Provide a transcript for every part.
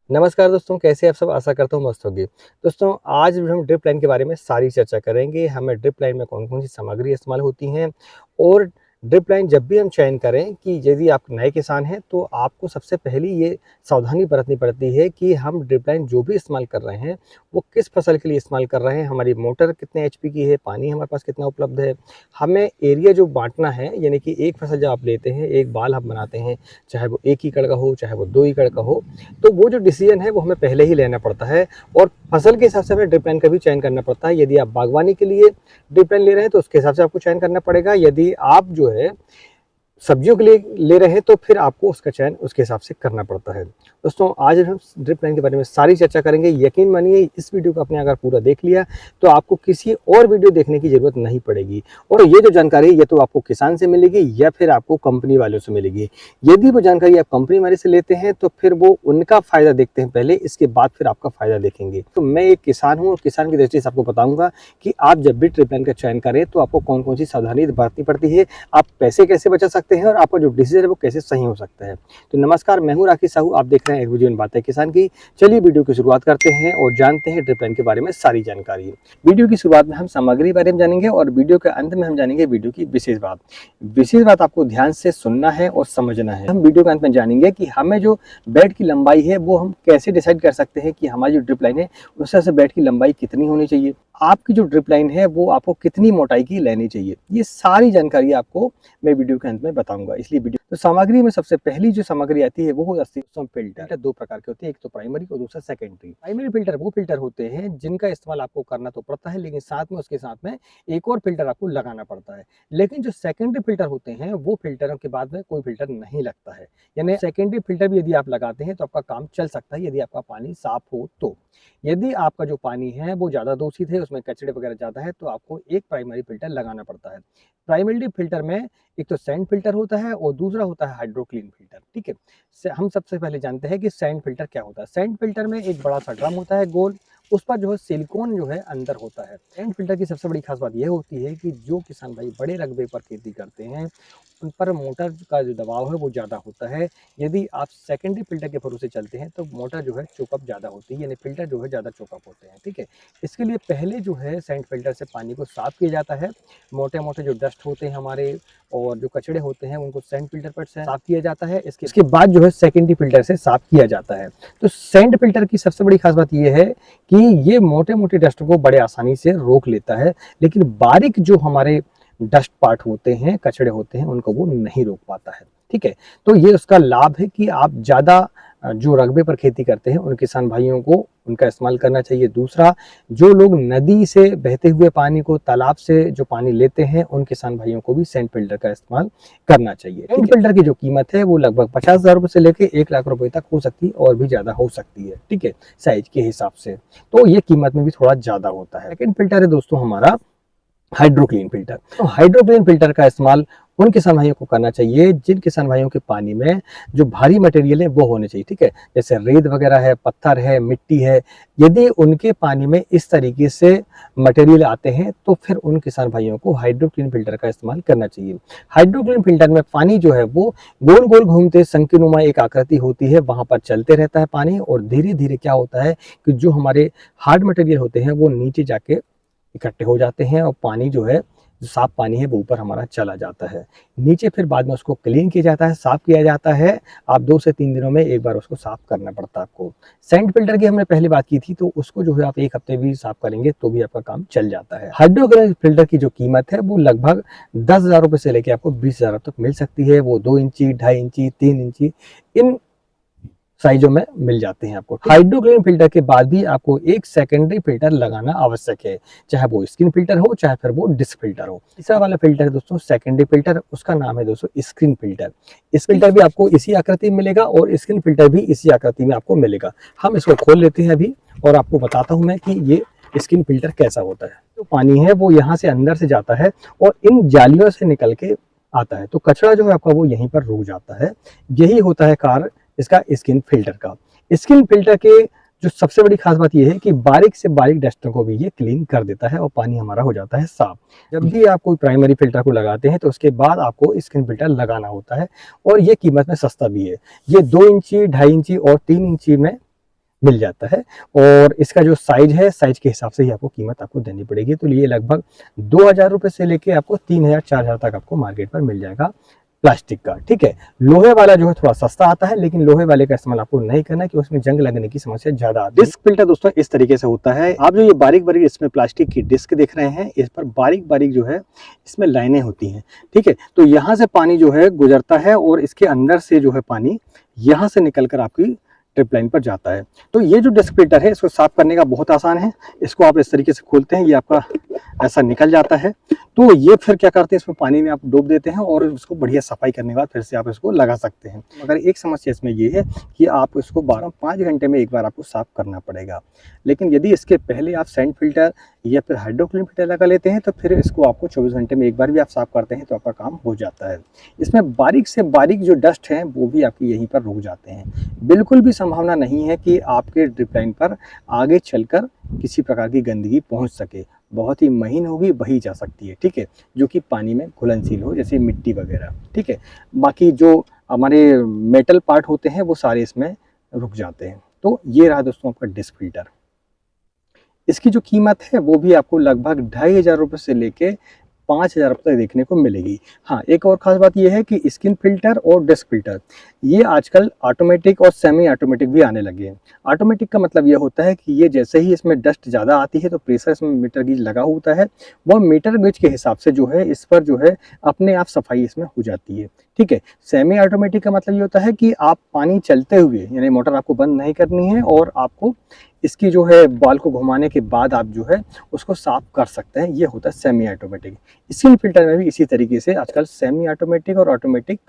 नमस्कार दोस्तों, कैसे आप सब? आशा करता हूँ मस्त होंगे। दोस्तों, आज हम ड्रिप लाइन के बारे में सारी चर्चा करेंगे। हमें ड्रिप लाइन में कौन-कौन सी सामग्री इस्तेमाल होती हैं और ड्रिप लाइन जब भी हम चयन करें कि यदि आप नए किसान हैं, तो आपको सबसे पहली ये सावधानी बरतनी पड़ती है कि हम ड्रिप लाइन जो भी इस्तेमाल कर रहे हैं, वो किस फसल के लिए इस्तेमाल कर रहे हैं, हमारी मोटर कितने एचपी की है, पानी हमारे पास कितना उपलब्ध है। हमें एरिया जो बाँटना है, यानी कि एक फसल जब आप लेते हैं, एक बाल आप बनाते हैं, चाहे वो 1 एकड़ का हो, चाहे वो 2 एकड़ का हो, तो वो जो डिसीजन है वो हमें पहले ही लेना पड़ता है और फसल के हिसाब से हमें ड्रिप लाइन का भी चयन करना पड़ता है। यदि आप बागवानी के लिए ड्रिप लाइन ले रहे हैं तो उसके हिसाब से आपको चयन करना पड़ेगा। यदि आप जो है सब्जियों के लिए ले रहे हैं तो फिर आपको उसका चयन उसके हिसाब से करना पड़ता है। दोस्तों, आज हम ड्रिप लाइन के बारे में सारी चर्चा करेंगे। यकीन मानिए, इस वीडियो को आपने अगर पूरा देख लिया तो आपको किसी और वीडियो देखने की ज़रूरत नहीं पड़ेगी और ये जो जानकारी है ये तो आपको किसान से मिलेगी या फिर आपको कंपनी वालों से मिलेगी। यदि वो जानकारी आप कंपनी वाले से लेते हैं तो फिर वो उनका फ़ायदा देखते हैं पहले, इसके बाद फिर आपका फ़ायदा देखेंगे। तो मैं एक किसान हूँ और किसान की दृष्टि से आपको बताऊँगा कि आप जब भी ड्रिप लाइन का चयन करें तो आपको कौन-कौन सी सावधानी बरतनी पड़ती है, आप पैसे कैसे बचा सकते हैं और आपका जो डिसीजन है वो कैसे सही हो सकता है। तो नमस्कार, मैं हूं राकेश साहू, आप देख रहे हैं एग्रीजीवन बातें किसान की। चलिए वीडियो की शुरुआत करते हैं और जानते हैं ड्रिप लाइन के बारे में सारी जानकारी। वीडियो की शुरुआत में हम सामग्री के बारे में जानेंगे और वीडियो के अंत में हम जानेंगे वीडियो की विशेष बात आपको ध्यान से सुनना है और समझना है। हम वीडियो के अंत में जानेंगे कि हमें जो बेड की लंबाई है वो हम कैसे डिसाइड कर सकते हैं कि हमारी जो ड्रिप लाइन है उस हिसाब से बेड की लंबाई कितनी होनी चाहिए, आपकी जो ड्रिप लाइन है वो आपको कितनी मोटाई की लेनी चाहिए। ये सारी जानकारी आपको मैं वीडियो के अंत में बताऊंगा, इसलिए वीडियो तो सामग्री में सबसे पहली जो सामग्री आती है वो होती है फिल्टर। दो प्रकार के होते हैं, एक तो प्राइमरी और दूसरा सेकेंडरी। प्राइमरी फिल्टर वो फिल्टर होते हैं जिनका इस्तेमाल आपको करना तो पड़ता है, लेकिन साथ में उसके साथ में एक और फिल्टर आपको लगाना पड़ता है। लेकिन जो सेकेंडरी फिल्टर होते हैं वो फिल्टरों के बाद में कोई फिल्टर नहीं लगता है, यानी सेकेंडरी फिल्टर भी यदि आप लगाते हैं तो आपका काम चल सकता है यदि आपका पानी साफ हो तो। यदि आपका जो पानी है वो ज़्यादा दूषित है, उसमें कचरे वगैरह ज़्यादा है, तो आपको एक प्राइमरी फिल्टर लगाना पड़ता है। प्राइमरी फिल्टर में एक तो सैंड फिल्टर होता है और दूसरा होता है हाइड्रोक्लीन फिल्टर। ठीक है, हम सबसे पहले जानते हैं कि सैंड फिल्टर क्या होता है। सैंड फिल्टर में एक बड़ा सा ड्रम होता है गोल, उस पर जो है सिलिकॉन जो है अंदर होता है। सैंड फिल्टर की सबसे बड़ी खास बात यह होती है कि जो किसान भाई बड़े रकबे पर खेती करते हैं उन पर मोटर का जो दबाव है वो ज़्यादा होता है। यदि आप सेकेंडरी फिल्टर के भरोसे चलते हैं तो मोटर जो है चोकअप ज़्यादा होती है, यानी फिल्टर जो है ज़्यादा चोकअप होते हैं। ठीक है, इसके लिए पहले जो है सैंड फिल्टर से पानी को साफ़ किया जाता है। मोटे-मोटे जो डस्ट होते हैं हमारे और जो कचड़े होते हैं उनको सैंड फिल्टर पर से साफ़ किया जाता है। इसके बाद जो है सेकेंडरी फिल्टर से साफ़ किया जाता है। तो सैंड फिल्टर की सबसे बड़ी खास बात ये है कि ये मोटे-मोटे डस्ट को बड़े आसानी से रोक लेता है, लेकिन बारीक जो हमारे डस्ट पार्ट होते हैं, कचड़े होते हैं, उनको वो नहीं रोक पाता है। ठीक है, तो ये उसका लाभ है कि आप ज़्यादा जो रकबे पर खेती करते हैं उन किसान भाइयों को उनका इस्तेमाल करना चाहिए। दूसरा, जो लोग नदी से बहते हुए पानी को, तालाब से जो पानी लेते हैं, उन किसान भाइयों को भी सैंड फिल्टर का इस्तेमाल करना चाहिए। सैंड फिल्टर की जो कीमत है वो लगभग 50,000 रुपये से लेकर 1 लाख रुपए तक हो सकती है और भी ज़्यादा हो सकती है। ठीक है, साइज के हिसाब से तो ये कीमत में भी थोड़ा ज़्यादा होता है। सेकंड फिल्टर है दोस्तों हमारा हाइड्रोक्लीन फिल्टर। तो हाइड्रोक्लीन फिल्टर का इस्तेमाल उन किसान भाइयों को करना चाहिए जिन किसान भाइयों के पानी में जो भारी मटेरियल है वो होने चाहिए। ठीक है, जैसे रेत वगैरह है, पत्थर है, मिट्टी है। यदि उनके पानी में इस तरीके से मटेरियल आते हैं तो फिर उन किसान भाइयों को हाइड्रोक्लीन फिल्टर का इस्तेमाल करना चाहिए। हाइड्रोक्लीन फिल्टर में पानी जो है वो गोल गोल घूमते शंकुनुमा एक आकृति होती है, वहां पर चलते रहता है पानी और धीरे धीरे क्या होता है कि जो हमारे हार्ड मटेरियल होते हैं वो नीचे जाके इकट्ठे हो जाते हैं और पानी जो है, जो साफ पानी है वो ऊपर हमारा चला जाता है नीचे। फिर बाद में उसको क्लीन किया जाता है, साफ किया जाता है। आप 2 से 3 दिनों में एक बार उसको साफ करना पड़ता है आपको। सैंड फिल्टर की हमने पहले बात की थी, तो उसको जो है आप 1 हफ्ते भी साफ करेंगे तो भी आपका काम चल जाता है। हाइड्रोक्लोरिक फिल्टर की जो कीमत है वो लगभग 10,000 रुपये से लेकर आपको 20,000 तक मिल सकती है। वो 2 इंची, 2.5 इंची, 3 इंची इन साइजों में मिल जाते हैं आपको। हाइड्रोक्लोरिन फिल्टर के बाद भी आपको एक सेकेंडरी फिल्टर लगाना आवश्यक है, चाहे वो स्क्रीन फिल्टर हो चाहे फिर वो डिस्क फिल्टर हो। तीसरा वाला फिल्टर है दोस्तों सेकेंडरी फिल्टर, उसका नाम है दोस्तों स्क्रीन फिल्टर। इस फिल्टर भी आपको इसी आकृति में मिलेगा और स्क्रीन फिल्टर भी इसी आकृति में आपको मिलेगा। हम इसको खोल लेते हैं अभी और आपको बताता हूं मैं कि ये स्क्रीन फिल्टर कैसा होता है। जो पानी है वो यहाँ से अंदर से जाता है और इन जालियों से निकल के आता है, तो कचरा जो है आपका वो यहीं पर रुक जाता है। यही होता है कार्य इसका स्किन फिल्टर का। स्किन फिल्टर के जो सबसे बड़ी खास बात यह है कि बारीक से बारीक डस्टों को भी ये क्लीन कर देता है और पानी हमारा हो जाता है साफ। जब भी आप कोई प्राइमरी फिल्टर को लगाते हैं तो उसके बाद आपको स्किन फिल्टर लगाना होता है और ये कीमत में सस्ता भी है। ये 2 इंची, 2.5 इंची और 3 इंची में मिल जाता है। और इसका जो साइज है, साइज के हिसाब से ही आपको कीमत आपको देनी पड़ेगी। तो ये लगभग 2000 रुपये से लेके आपको 3000 4000 तक आपको मार्केट पर मिल जाएगा प्लास्टिक का, ठीक है। लोहे वाला जो है थोड़ा सस्ता आता है, लेकिन लोहे वाले का इस्तेमाल आपको नहीं करना है कि उसमें जंग लगने की समस्या ज्यादा आती है। डिस्क फिल्टर दोस्तों इस तरीके से होता है। आप जो ये बारीक बारीक इसमें प्लास्टिक की डिस्क देख रहे हैं, इस पर बारीक बारीक जो है इसमें लाइनें होती हैं, ठीक है। तो यहाँ से पानी जो है गुजरता है और इसके अंदर से जो है पानी यहाँ से निकलकर आपकी ड्रिप लाइन पर जाता है। तो ये जो डिस्क फिल्टर है, इसको साफ करने का बहुत आसान है। इसको आप इस तरीके से खोलते हैं, ये आपका ऐसा निकल जाता है। तो ये फिर क्या करते हैं, इसमें पानी में आप डूब देते हैं और उसको बढ़िया सफाई करने के बाद फिर से आप इसको लगा सकते हैं। मगर एक समस्या इसमें ये है कि आप इसको 5 घंटे में एक बार आपको साफ करना पड़ेगा। लेकिन यदि इसके पहले आप सैंड फिल्टर या फिर हाइड्रोक्लोरिन फिल्टर लगा लेते हैं, तो फिर इसको आपको 24 घंटे में एक बार भी आप साफ करते हैं तो आपका काम हो जाता है। इसमें बारीक से बारीक जो डस्ट है वो भी आपकी यहीं पर रुक जाते हैं। बिल्कुल भी संभावना नहीं है कि आपके ड्रिप लाइन पर आगे चलकर किसी प्रकार की गंदगी पहुंच सके। बहुत ही महीन होगी, वही जा सकती है, ठीक है, जो कि पानी में घुलनशील हो, जैसे मिट्टी वगैरह, ठीक है। बाकी जो हमारे मेटल पार्ट होते हैं वो सारे इसमें रुक जाते हैं। तो ये रहा दोस्तों आपका डिस्क फिल्टर। इसकी जो कीमत है वो भी आपको लगभग 2500 रुपये से लेके 5000 रुपये तक देखने को मिलेगी। हाँ, एक और ख़ास बात यह है कि स्किन फिल्टर और डिस्क फिल्टर ये आजकल ऑटोमेटिक और सेमी ऑटोमेटिक भी आने लगे हैं। ऑटोमेटिक का मतलब यह होता है कि ये जैसे ही इसमें डस्ट ज़्यादा आती है तो प्रेशर इसमें मीटर गेज लगा होता है, वो मीटर गेज के हिसाब से जो है इस पर जो है अपने आप सफाई इसमें हो जाती है, ठीक है। सेमी ऑटोमेटिक का मतलब ये होता है कि आप पानी चलते हुए, यानी मोटर आपको बंद नहीं करनी है और आपको इसकी जो है बॉल को घुमाने के बाद आप जो है उसको साफ कर सकते हैं। ये होता है सेमी ऑटोमेटिक। स्किन फिल्टर में भी इसी तरीके से आजकल सेमी ऑटोमेटिक और ऑटोमेटिक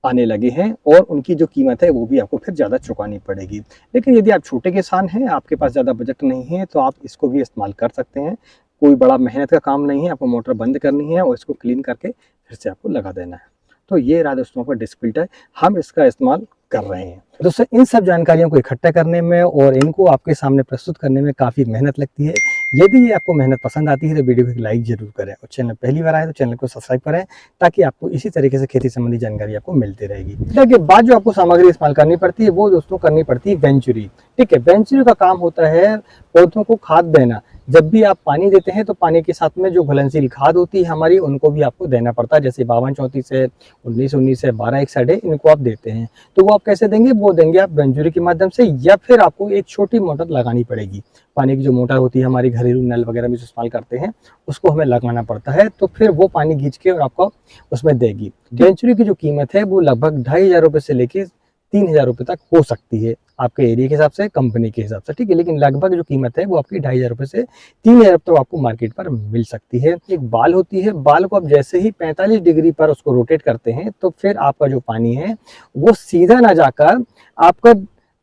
आने लगे हैं और उनकी जो कीमत है वो भी आपको फिर ज़्यादा चुकानी पड़ेगी। लेकिन यदि आप छोटे किसान हैं, आपके पास ज़्यादा बजट नहीं है, तो आप इसको भी इस्तेमाल कर सकते हैं। कोई बड़ा मेहनत का काम नहीं है, आपको मोटर बंद करनी है और इसको क्लीन करके फिर से आपको लगा देना है। तो ये रहा दोस्तों आपका डिस्क फिल्टर, हम इसका इस्तेमाल कर रहे हैं। दोस्तों इन सब जानकारियों को इकट्ठा करने में और इनको आपके सामने प्रस्तुत करने में काफ़ी मेहनत लगती है। यदि ये आपको मेहनत पसंद आती है तो वीडियो को एक लाइक जरूर करें और चैनल पहली बार आए तो चैनल को सब्सक्राइब करें, ताकि आपको इसी तरीके से खेती संबंधी जानकारी आपको मिलती रहेगी। इसके बाद जो आपको सामग्री इस्तेमाल करनी पड़ती है वो दोस्तों करनी पड़ती है वेंचुरी, ठीक है। वेंचुरी का काम होता है पौधों को खाद देना। जब भी आप पानी देते हैं तो पानी के साथ में जो घुलनशील खाद होती है हमारी, उनको भी आपको देना पड़ता है। जैसे 52-34 है, 19-19 है, 12-61 है, इनको आप देते हैं। तो वो आप कैसे देंगे, वो देंगे आप वेंचुरी के माध्यम से, या फिर आपको एक छोटी मोटर लगानी पड़ेगी। पानी की जो मोटर होती है हमारी घरेलू नल वगैरह में जो इस्तेमाल करते हैं, उसको हमें लगाना पड़ता है। तो फिर वो पानी खींच के और आपको उसमें देगी। वेंचुरी की जो कीमत है वो लगभग 2500 रुपये से लेके 3000 रुपये तक हो सकती है, आपके एरिया के हिसाब से, कंपनी के हिसाब से, ठीक है। लेकिन लगभग जो कीमत है वो आपकी 2500 रुपये से 3000 तो आपको मार्केट पर मिल सकती है। एक बाल होती है, बाल को आप जैसे ही 45 डिग्री पर उसको रोटेट करते हैं तो फिर आपका जो पानी है वो सीधा ना जाकर आपका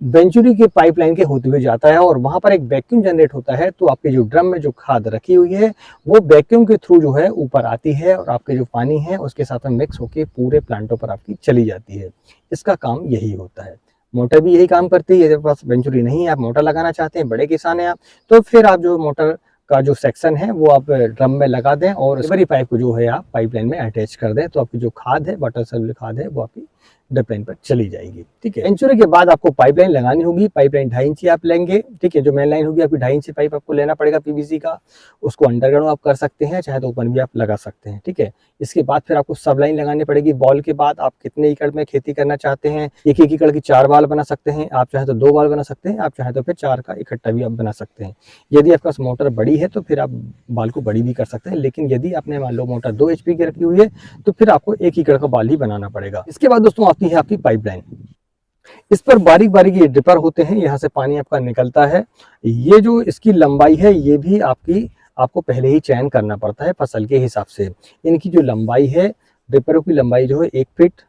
वेंचुरी के पाइपलाइन के होते हुए जाता है और वहां पर एक वैक्यूम जनरेट होता है। तो आपके जो ड्रम में जो खाद रखी हुई है वो वैक्यूम के थ्रू जो है ऊपर आती है और आपके जो पानी है उसके साथ में मिक्स होकर पूरे प्लांटों पर आपकी चली जाती है। इसका काम यही होता है। मोटर भी यही काम करती है। यदि आपके पास वेंचुरी नहीं है, आप मोटर लगाना चाहते हैं, बड़े किसान हैं आप, तो फिर आप जो मोटर का जो सेक्शन है वो आप ड्रम में लगा दें और रिवरी पाइप को जो है आप पाइपलाइन में अटैच कर दें। तो आपकी जो खाद है, वाटर सॉल्युबल खाद है, वो आपकी ड्रिप लाइन पर चली जाएगी, ठीक है। वेंचुरी के बाद आपको पाइपलाइन लगानी होगी। पाइपलाइन 2.5 इंची आप लेंगे, ठीक है। जो मेन लाइन होगी आपकी 2.5 इंची पाइप आपको लेना पड़ेगा पीवीसी का। उसको अंडरग्राउंड आप कर सकते हैं, चाहे तो ओपन भी आप लगा सकते हैं, ठीक है। इसके बाद फिर आपको सब लाइन लगानी पड़ेगी। बॉल के बाद आप कितने एकड़ में खेती करना चाहते हैं, एक एकड़ की 4 बाल बना सकते हैं आप, चाहे तो 2 बाल बना सकते हैं आप, चाहे तो फिर 4 का इकट्ठा भी आप बना सकते हैं। यदि आपके पास मोटर बड़ी है तो फिर आप बाल को बड़ी भी कर सकते हैं। लेकिन यदि आपने मान लो मोटर 2 HP की रखी हुई है तो फिर आपको 1 एकड़ का बाल ही बनाना पड़ेगा। इसके बाद दोस्तों आती है आपकी पाइपलाइन। इस पर बारीक बारीक ये ड्रिपर होते हैं, यहाँ से पानी आपका निकलता है। ये जो इसकी लंबाई है ये भी आपको पहले ही चयन करना पड़ता है फसल के हिसाब से। इनकी जो लंबाई है, ड्रिपरों की लंबाई जो है 1 फीट,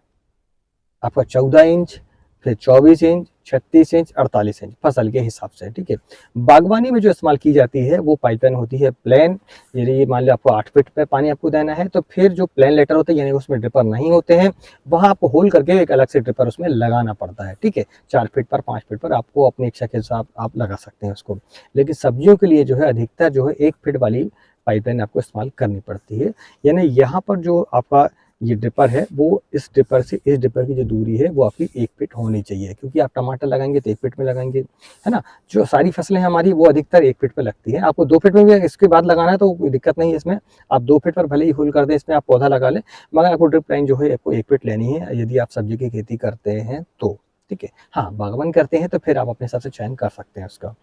आपका 14 इंच, फिर 24 इंच, 36 इंच, 48 इंच फसल के हिसाब से, ठीक है। बागवानी में जो इस्तेमाल की जाती है वो पाइपलाइन होती है प्लेन। यदि मान लो आपको 8 फीट पे पानी आपको देना है तो फिर जो प्लेन लेटर होते हैं, यानी उसमें ड्रिपर नहीं होते हैं, वहाँ आपको होल करके एक अलग से ड्रिपर उसमें लगाना पड़ता है, ठीक है। 4 फीट पर, 5 फीट पर आपको अपनी इच्छा के हिसाब आप लगा सकते हैं उसको। लेकिन सब्जियों के लिए जो है अधिकतर जो है 1 फीट वाली पाइपलाइन आपको इस्तेमाल करनी पड़ती है। यानी यहाँ पर जो आपका ये ड्रिपर है वो इस ड्रिपर से इस ड्रिपर की जो दूरी है वो आपकी 1 फीट होनी चाहिए, क्योंकि आप टमाटर लगाएंगे तो 1 फीट में लगाएंगे, है ना। जो सारी फसलें हमारी वो अधिकतर 1 फीट पे लगती है। आपको 2 फीट में भी इसके बाद लगाना है तो कोई दिक्कत नहीं है इसमें, आप 2 फीट पर भले ही होल कर दें, इसमें आप पौधा लगा लें, मगर आपको ड्रिप लाइन जो है आपको 1 फीट लेनी है यदि आप सब्जी की खेती करते हैं तो, ठीक है। हाँ, बागवानी करते हैं तो फिर आप अपने हिसाब से चयन कर सकते हैं उसका।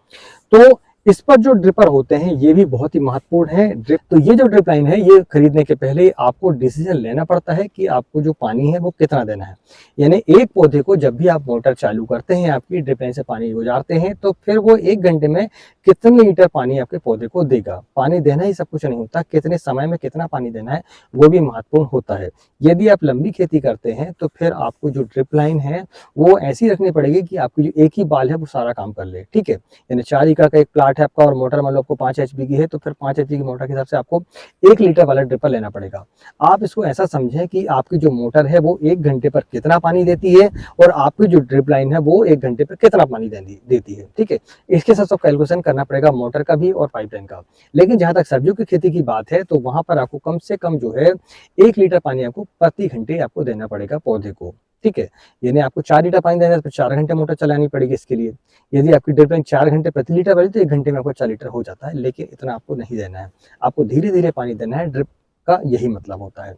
तो इस पर जो ड्रिपर होते हैं ये भी बहुत ही महत्वपूर्ण है। ड्रिप, तो ये जो ड्रिप लाइन है ये खरीदने के पहले आपको डिसीजन लेना पड़ता है कि आपको जो पानी है वो कितना देना है। यानी एक पौधे को जब भी आप मोटर चालू करते हैं, आपकी ड्रिप लाइन से पानी गुजारते हैं, तो फिर वो 1 घंटे में कितने लीटर पानी आपके पौधे को देगा। पानी देना ही सब कुछ नहीं होता, कितने समय में कितना पानी देना है वो भी महत्वपूर्ण होता है। यदि आप लंबी खेती करते हैं तो फिर आपको जो ड्रिप लाइन है वो ऐसी रखनी पड़ेगी कि आपकी जो एक ही बाल है वो सारा काम कर ले, ठीक है। यानी 4 एकड़ का एक प्लाट है आपका और मोटर मान लो आपको 5 HP की है, तो फिर 5 HP की मोटर के हिसाब से आपको 1 लीटर वाला ड्रिपर लेना पड़ेगा। आप इसको ऐसा समझें कि आपकी जो मोटर है वो 1 घंटे पर कितना पानी देती है और आपकी जो ड्रिप लाइन है वो 1 घंटे पर कितना पानी देती है, ठीक है। इसके साथ कैलकुलेशन करना पड़ेगा मोटर का भी और पाइपलाइन का। लेकिन जहां तक सब्जियों की खेती की बात है तो वहां पर आपको कम से कम जो है 1 लीटर पानी आपको प्रति घंटे आपको देना पड़ेगा पौधे को, ठीक है। यानी आपको 4 लीटर पानी देना है तो 4 घंटे मोटर चलानी पड़ेगी इसके लिए। यदि आपकी ड्रिप लाइन 4 घंटे प्रति लीटर वाली तो 1 घंटे में आपको 4 लीटर हो जाता है, लेकिन इतना आपको नहीं देना है, आपको धीरे धीरे पानी देना है, ड्रिप का यही मतलब होता है।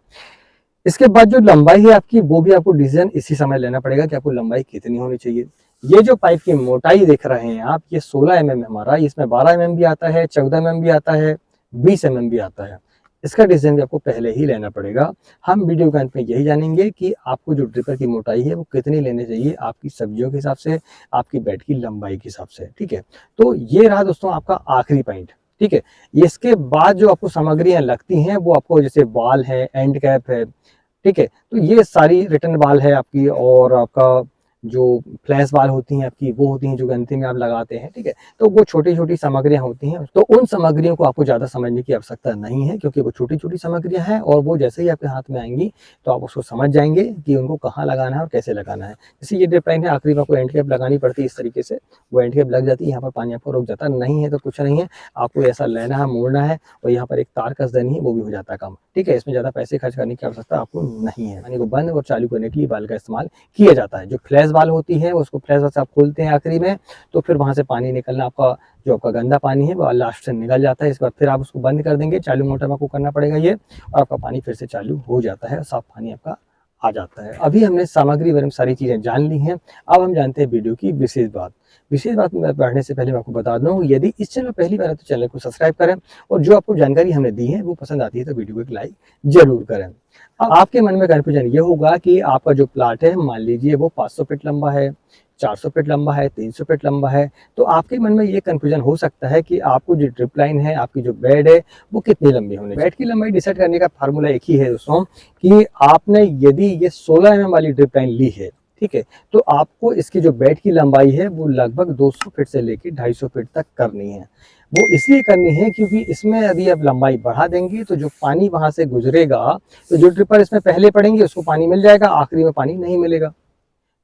इसके बाद जो लंबाई है आपकी वो भी आपको डिसीजन इसी समय लेना पड़ेगा कि आपको लंबाई कितनी होनी चाहिए। ये जो पाइप की मोटाई देख रहे हैं आप, ये 16 mm है हमारा, इसमें 12 mm भी आता है, 14 mm भी आता है, 20 mm भी आता है। इसका डिसीजन भी आपको पहले ही लेना पड़ेगा। हम वीडियो के अंत में यही जानेंगे कि आपको जो ड्रिपर की मोटाई है वो कितनी लेनी चाहिए आपकी सब्जियों के हिसाब से, आपकी बेड की लंबाई के हिसाब से, ठीक है। तो ये रहा दोस्तों आपका आखिरी पॉइंट, ठीक है। इसके बाद जो आपको सामग्रियां लगती हैं वो आपको जैसे बाल है, एंड कैप है, ठीक है। तो ये सारी रिटर्न बाल है आपकी, और आपका जो फ्लैश बाल होती हैं आपकी वो होती हैं जो गंती में आप लगाते हैं, ठीक है। तो वो छोटी छोटी सामग्रियां होती हैं, तो उन सामग्रियों को आपको ज्यादा समझने की आवश्यकता नहीं है, क्योंकि वो छोटी छोटी सामग्रियां हैं और वो जैसे ही आपके हाथ में आएंगी तो आप उसको समझ जाएंगे कि उनको कहाँ लगाना है और कैसे लगाना है। जैसे ये ड्रिप लाइन है, आखिरी में आपको एंड कैप लगानी पड़ती है, इस तरीके से वो एंड कैप लग जाती है, यहाँ पर पानी आपको रुक जाता नहीं है तो कुछ नहीं है, आपको ऐसा लेना है, मोड़ना है और यहाँ पर एक तार कस देनी है, वो भी हो जाता है काम, ठीक है। इसमें ज्यादा पैसे खर्च करने की आवश्यकता आपको नहीं है। पानी को बंद और चालू करने के लिए बाल का इस्तेमाल किया जाता है। जो फ्लैश बाल होती है उसको फ्लैश बाल से आप खोलते हैं आखिरी में, तो फिर वहां से पानी निकलना, आपका जो आपका गंदा पानी है वो लास्ट से निकल जाता है। इस बार फिर आप उसको बंद कर देंगे, चालू मोटर में आपको करना पड़ेगा ये, और आपका पानी फिर से चालू हो जाता है, साफ पानी आपका आ जाता है। अभी हमने सामग्री बारे में सारी चीजें जान ली हैं, अब हम जानते हैं वीडियो की विशेष बात। विशेष बात में बढ़ने से पहले मैं आपको बता दूं, यदि इस चैनल पहली बार है तो चैनल को सब्सक्राइब करें, और जो आपको जानकारी हमने दी है वो पसंद आती है तो वीडियो को एक लाइक जरूर करें। अब आपके मन में कन्फ्यूजन ये होगा कि आपका जो प्लाट है मान लीजिए वो 500 फीट लंबा है, 400 फीट लंबा है, 300 फीट लंबा है, तो आपके मन में ये कन्फ्यूजन हो सकता है कि आपको जो ड्रिप लाइन है, आपकी जो बेड है वो कितनी लंबी होनी चाहिए। बेड की लंबाई डिसाइड करने का फार्मूला एक ही है दोस्तों, कि आपने यदि ये 16 mm वाली ड्रिप लाइन ली है, ठीक है, तो आपको इसकी जो बेड की लंबाई है वो लगभग 200 फीट से लेकर 250 फीट तक करनी है। वो इसलिए करनी है क्योंकि इसमें यदि आप लंबाई बढ़ा देंगे तो जो पानी वहां से गुजरेगा, तो जो ड्रिपर इसमें पहले पड़ेंगे उसको पानी मिल जाएगा, आखिरी में पानी नहीं मिलेगा।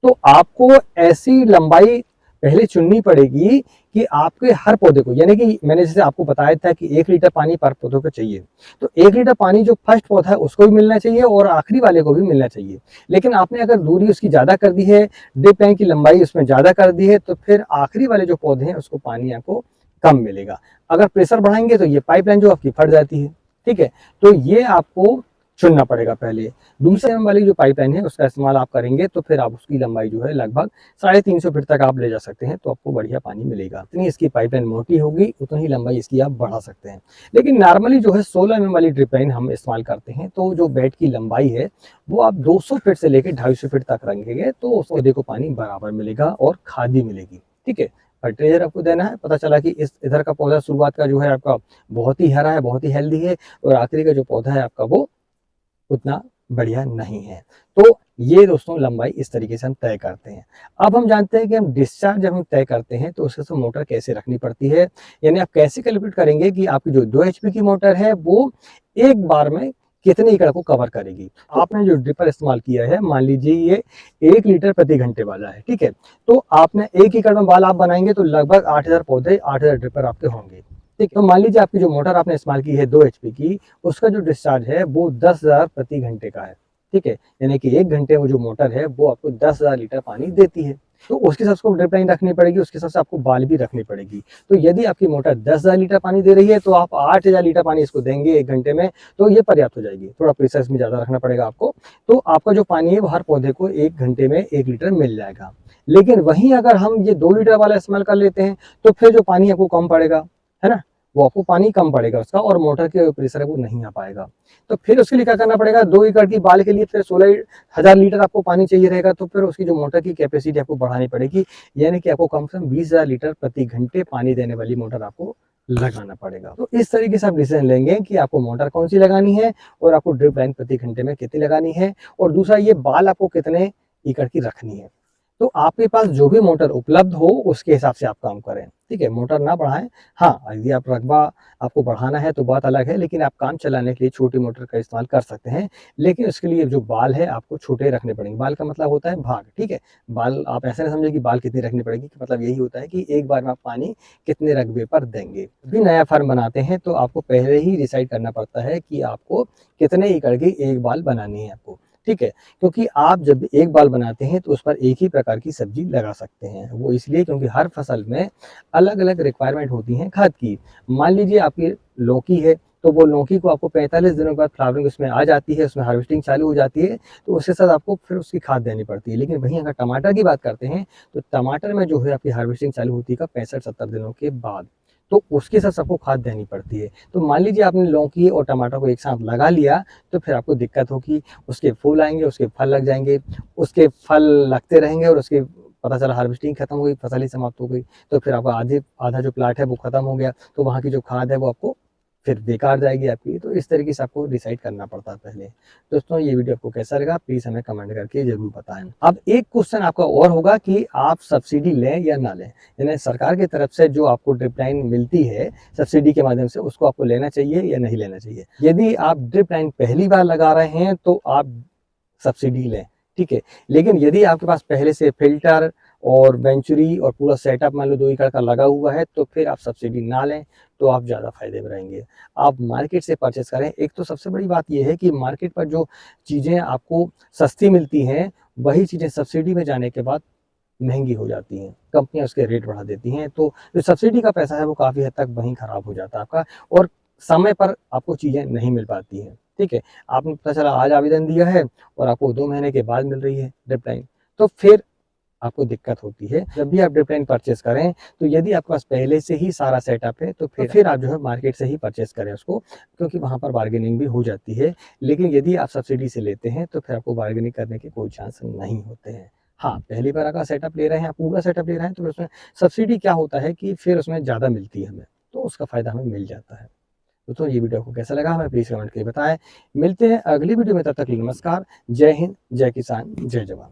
तो आपको ऐसी लंबाई पहले चुननी पड़ेगी कि आपके हर पौधे को, यानी कि मैंने जैसे आपको बताया था कि 1 लीटर पानी पर पौधे को चाहिए, तो 1 लीटर पानी जो फर्स्ट पौधा है उसको भी मिलना चाहिए और आखिरी वाले को भी मिलना चाहिए। लेकिन आपने अगर दूरी उसकी ज्यादा कर दी है, ड्रिप लाइन की लंबाई उसमें ज्यादा कर दी है, तो फिर आखिरी वाले जो पौधे हैं उसको पानी आपको कम मिलेगा। अगर प्रेशर बढ़ाएंगे तो ये पाइपलाइन जो आपकी फट जाती है, ठीक है। तो ये आपको चुनना पड़ेगा पहले। दूसरे एम वाली जो पाइपलाइन है उसका इस्तेमाल आप करेंगे तो फिर आप उसकी लंबाई जो है लगभग 350 फीट तक आप ले जा सकते हैं, तो आपको बढ़िया पानी मिलेगा। जितनी इसकी पाइपलाइन मोटी होगी उतनी ही लंबाई इसकी आप बढ़ा सकते हैं। लेकिन नॉर्मली जो है 16 mm वाली ड्रिप लाइन हम इस्तेमाल करते हैं, तो जो बेड की लंबाई है वो आप 200 फीट से लेकर 250 फीट तक रखेंगे, तो उस पौधे को पानी बराबर मिलेगा और खाद भी मिलेगी, ठीक है। फर्टिलाइजर आपको देना है। पता चला कि इस इधर का पौधा शुरुआत का जो है आपका बहुत ही हरा है, बहुत ही हेल्दी है, और आखिरी का जो पौधा है आपका वो उतना बढ़िया नहीं है। तो ये दोस्तों लंबाई इस तरीके से हम तय करते हैं। अब हम जानते हैं कि हम डिस्चार्ज जब हम तय करते हैं तो उसके साथ मोटर कैसे रखनी पड़ती है, यानी आप कैसे कैलकुलेट करेंगे कि आपकी जो 2 HP की मोटर है वो एक बार में कितने एकड़ को कवर करेगी। आपने जो ड्रिपर इस्तेमाल किया है, मान लीजिए ये 1 लीटर प्रति घंटे वाला है, ठीक है, तो आपने 1 एकड़ में बाल आप बनाएंगे तो लगभग 8000 पौधे, 8000 ड्रिपर आपके होंगे, ठीक है। तो मान लीजिए आपकी जो मोटर आपने इस्तेमाल की है 2 HP की, उसका जो डिस्चार्ज है वो 10,000 प्रति घंटे का है, ठीक है, यानी कि 1 घंटे में जो मोटर है वो आपको 10,000 लीटर पानी देती है। तो उसके हिसाब से आपको ड्रिप लाइन रखनी पड़ेगी, उसके हिसाब से आपको बाल भी रखनी पड़ेगी। तो यदि आपकी मोटर 10,000 लीटर पानी दे रही है तो आप 8,000 लीटर पानी इसको देंगे 1 घंटे में, तो ये पर्याप्त हो जाएगी। थोड़ा प्रेशर इसमें ज़्यादा रखना पड़ेगा आपको, तो आपका जो पानी है वो हर पौधे को 1 घंटे में 1 लीटर मिल जाएगा। लेकिन वहीं अगर हम ये 2 लीटर वाला इस्तेमाल कर लेते हैं तो फिर जो पानी आपको कम पड़ेगा, है ना? वो आपको पानी कम पड़ेगा उसका, और मोटर के जो प्रेशर है वो नहीं आ पाएगा। तो फिर उसके लिए क्या करना पड़ेगा, 2 एकड़ की बाल के लिए फिर 16,000 लीटर आपको पानी चाहिए रहेगा, तो फिर उसकी जो मोटर की कैपेसिटी आपको बढ़ानी पड़ेगी, यानी कि आपको कम से कम 20,000 लीटर प्रति घंटे पानी देने वाली मोटर आपको लगाना पड़ेगा। तो इस तरीके से आप डिसीजन लेंगे कि आपको मोटर कौन सी लगानी है और आपको ड्रिप लाइन प्रति घंटे में कितनी लगानी है, और दूसरा ये बाल आपको कितने एकड़ की रखनी है। तो आपके पास जो भी मोटर उपलब्ध हो उसके हिसाब से आप काम करें, ठीक है? मोटर ना बढ़ाएं। हाँ, यदि आप रकबा आपको बढ़ाना है तो बात अलग है, लेकिन आप काम चलाने के लिए छोटी मोटर का इस्तेमाल कर सकते हैं। लेकिन उसके लिए जो बाल है आपको छोटे रखने पड़ेंगे। बाल का मतलब होता है भाग, ठीक है? बाल आप ऐसे ना समझे कि बाल कितनी रखनी पड़ेगी, मतलब यही होता है कि एक बार में आप पानी कितने रकबे पर देंगे। भी नया फार्म बनाते हैं तो आपको पहले ही डिसाइड करना पड़ता है कि आपको कितने एकड़ की एक बाल बनानी है आपको, ठीक है? क्योंकि आप जब एक बाल बनाते हैं तो उस पर एक ही प्रकार की सब्जी लगा सकते हैं। वो इसलिए क्योंकि हर फसल में अलग-अलग रिक्वायरमेंट होती है खाद की। मान लीजिए आपकी लौकी है, तो वो लौकी को आपको 45 दिनों के बाद फ्लावरिंग उसमें आ जाती है, उसमें हार्वेस्टिंग चालू हो जाती है, तो उसके साथ आपको फिर उसकी खाद देनी पड़ती है। लेकिन वहीं अगर टमाटर की बात करते हैं, तो टमाटर में जो है आपकी हार्वेस्टिंग चालू होती है 65-70 दिनों के बाद। तो उसके साथ सबको खाद देनी पड़ती है। तो मान लीजिए आपने लौकी और टमाटर को एक साथ लगा लिया, तो फिर आपको दिक्कत होगी, उसके फूल आएँगे, उसके फल लग जाएँगे, उसके फल लगते रहेंगे और उसके पता चला हार्वेस्टिंग खत्म हो गई, फसल ही समाप्त हो गई, तो फिर आपका आधा जो प्लाट है वो खत्म हो गया, तो वहाँ की जो खाद है वो आपको फिर बेकार जाएगी आपकी। तो इस तरीके से आपको डिसाइड करना पड़ता है पहले। दोस्तों ये वीडियो आपको कैसा लगा प्लीज़ हमें कमेंट करके ज़रूर बताएँ। अब एक क्वेश्चन आपका और होगा कि आप सब्सिडी लें या ना लें? यानी सरकार की तरफ से जो आपको ड्रिप लाइन मिलती है सब्सिडी के माध्यम से, उसको आपको लेना चाहिए या नहीं लेना चाहिए? यदि आप ड्रिप लाइन पहली बार लगा रहे हैं तो आप सब्सिडी लें, ठीक है? लेकिन यदि आपके पास पहले से फ़िल्टर और वेंचुरी और पूरा सेटअप मान लो 2 एकड़ का लगा हुआ है, तो फिर आप सब्सिडी ना लें, तो आप ज़्यादा फ़ायदे में रहेंगे। आप मार्केट से परचेज़ करें। एक तो सबसे बड़ी बात ये है कि मार्केट पर जो चीज़ें आपको सस्ती मिलती हैं, वही चीज़ें सब्सिडी में जाने के बाद महँगी हो जाती हैं। कंपनियाँ उसके रेट बढ़ा देती हैं, तो जो सब्सिडी का पैसा है वो काफ़ी हद तक वहीं खराब हो जाता है आपका, और समय पर आपको चीज़ें नहीं मिल पाती हैं, ठीक है? आपने पता चला आज आवेदन दिया है और आपको 2 महीने के बाद मिल रही है ड्रिप लाइन, तो फिर आपको दिक्कत होती है। जब भी आप ड्रिप लाइन परचेज़ करें, तो यदि आपके पास पहले से ही सारा सेटअप है, तो फिर आप जो है मार्केट से ही परचेज़ करें उसको, क्योंकि वहाँ पर बार्गेनिंग भी हो जाती है। लेकिन यदि आप सब्सिडी से लेते हैं, तो फिर आपको बार्गेनिंग करने के कोई चांस नहीं होते हैं। हाँ, पहली बार अगर सेटअप ले रहे हैं, पूरा सेटअप ले रहे हैं, तो उसमें सब्सिडी क्या होता है कि फिर उसमें ज़्यादा मिलती है हमें, तो उसका फ़ायदा हमें मिल जाता है। दोस्तों ये वीडियो आपको कैसा लगा हमें प्लीज़ कमेंट करके बताएँ। मिलते हैं अगली वीडियो में, तब तक के लिए नमस्कार। जय हिंद, जय किसान, जय जवान।